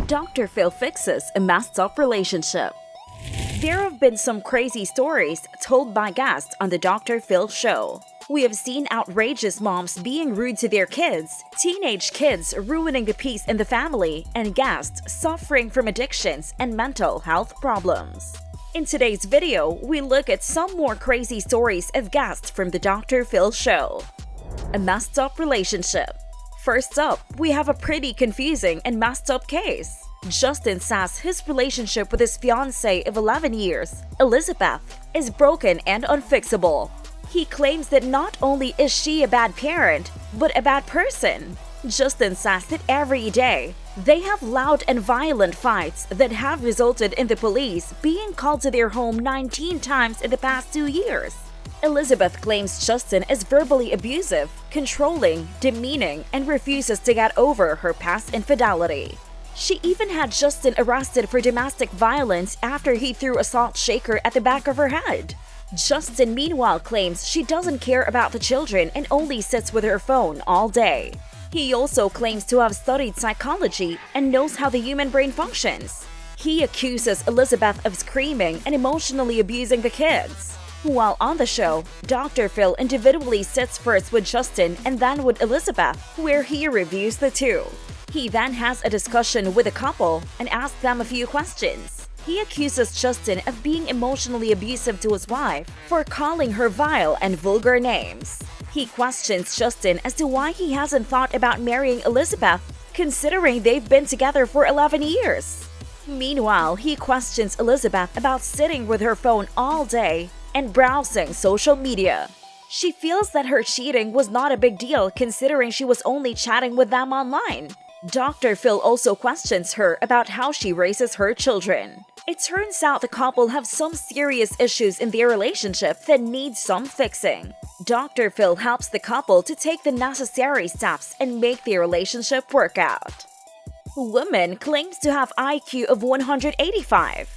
Dr. Phil fixes a messed up relationship. There have been some crazy stories told by guests on the Dr. Phil show. We have seen outrageous moms being rude to their kids, teenage kids ruining the peace in the family, and guests suffering from addictions and mental health problems. In today's video, we look at some more crazy stories of guests from the Dr. Phil show. A messed up relationship. First up, we have a pretty confusing and messed up case. Justin says his relationship with his fiancée of 11 years, Elizabeth, is broken and unfixable. He claims that not only is she a bad parent, but a bad person. Justin says that every day, they have loud and violent fights that have resulted in the police being called to their home 19 times in the past 2 years. Elizabeth claims Justin is verbally abusive, controlling, demeaning, and refuses to get over her past infidelity. She even had Justin arrested for domestic violence after he threw a salt shaker at the back of her head. Justin meanwhile claims she doesn't care about the children and only sits with her phone all day. He also claims to have studied psychology and knows how the human brain functions. He accuses Elizabeth of screaming and emotionally abusing the kids. While on the show, Dr. Phil individually sits first with Justin and then with Elizabeth, where he reviews the two. He then has a discussion with the couple and asks them a few questions. He accuses Justin of being emotionally abusive to his wife for calling her vile and vulgar names. He questions Justin as to why he hasn't thought about marrying Elizabeth, considering they've been together for 11 years. Meanwhile, he questions Elizabeth about sitting with her phone all day and browsing social media. She feels that her cheating was not a big deal considering she was only chatting with them online. Dr. Phil also questions her about how she raises her children. It turns out the couple have some serious issues in their relationship that need some fixing. Dr. Phil helps the couple to take the necessary steps and make their relationship work out. Woman claims to have IQ of 185.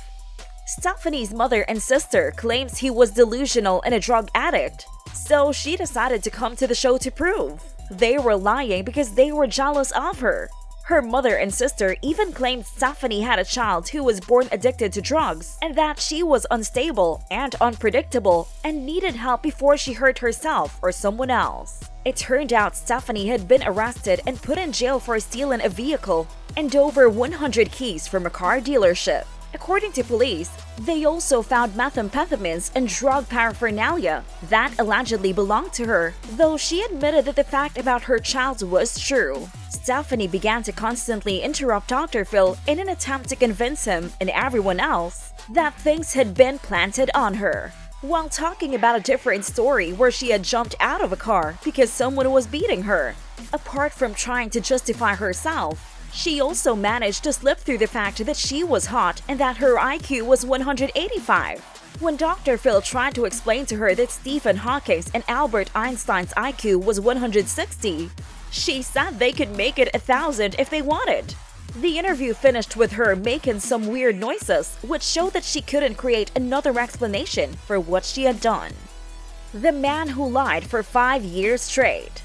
Stephanie's mother and sister claims he was delusional and a drug addict, so she decided to come to the show to prove. They were lying because they were jealous of her. Her mother and sister even claimed Stephanie had a child who was born addicted to drugs and that she was unstable and unpredictable and needed help before she hurt herself or someone else. It turned out Stephanie had been arrested and put in jail for stealing a vehicle and over 100 keys from a car dealership. According to police, they also found methamphetamines and drug paraphernalia that allegedly belonged to her, though she admitted that the fact about her child was true. Stephanie began to constantly interrupt Dr. Phil in an attempt to convince him and everyone else that things had been planted on her. While talking about a different story where she had jumped out of a car because someone was beating her. Apart from trying to justify herself, she also managed to slip through the fact that she was hot and that her IQ was 185. When Dr. Phil tried to explain to her that Stephen Hawking's and Albert Einstein's IQ was 160, she said they could make it 1,000 if they wanted. The interview finished with her making some weird noises, which showed that she couldn't create another explanation for what she had done. The man who lied for 5 years straight.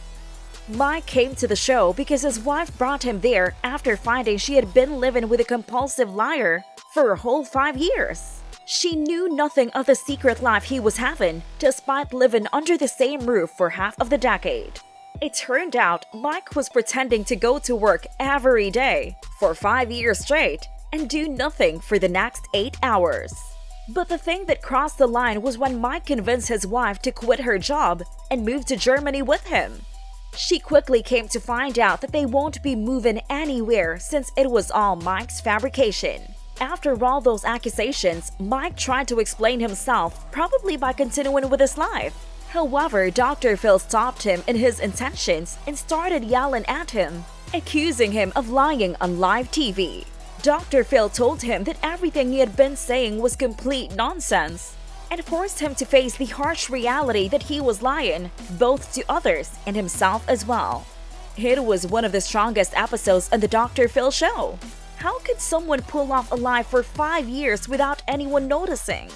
Mike came to the show because his wife brought him there after finding she had been living with a compulsive liar for a whole 5 years. She knew nothing of the secret life he was having, despite living under the same roof for half of the decade. It turned out Mike was pretending to go to work every day for 5 years straight and do nothing for the next 8 hours. But the thing that crossed the line was when Mike convinced his wife to quit her job and move to Germany with him. She quickly came to find out that they won't be moving anywhere since it was all Mike's fabrication. After all those accusations, Mike tried to explain himself, probably by continuing with his life. However, Dr. Phil stopped him in his intentions and started yelling at him, accusing him of lying on live TV. Dr. Phil told him that everything he had been saying was complete nonsense and forced him to face the harsh reality that he was lying, both to others and himself as well. It was one of the strongest episodes on the Dr. Phil show. How could someone pull off a lie for 5 years without anyone noticing?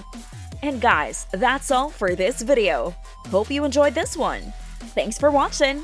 And guys, that's all for this video. Hope you enjoyed this one. Thanks for watching!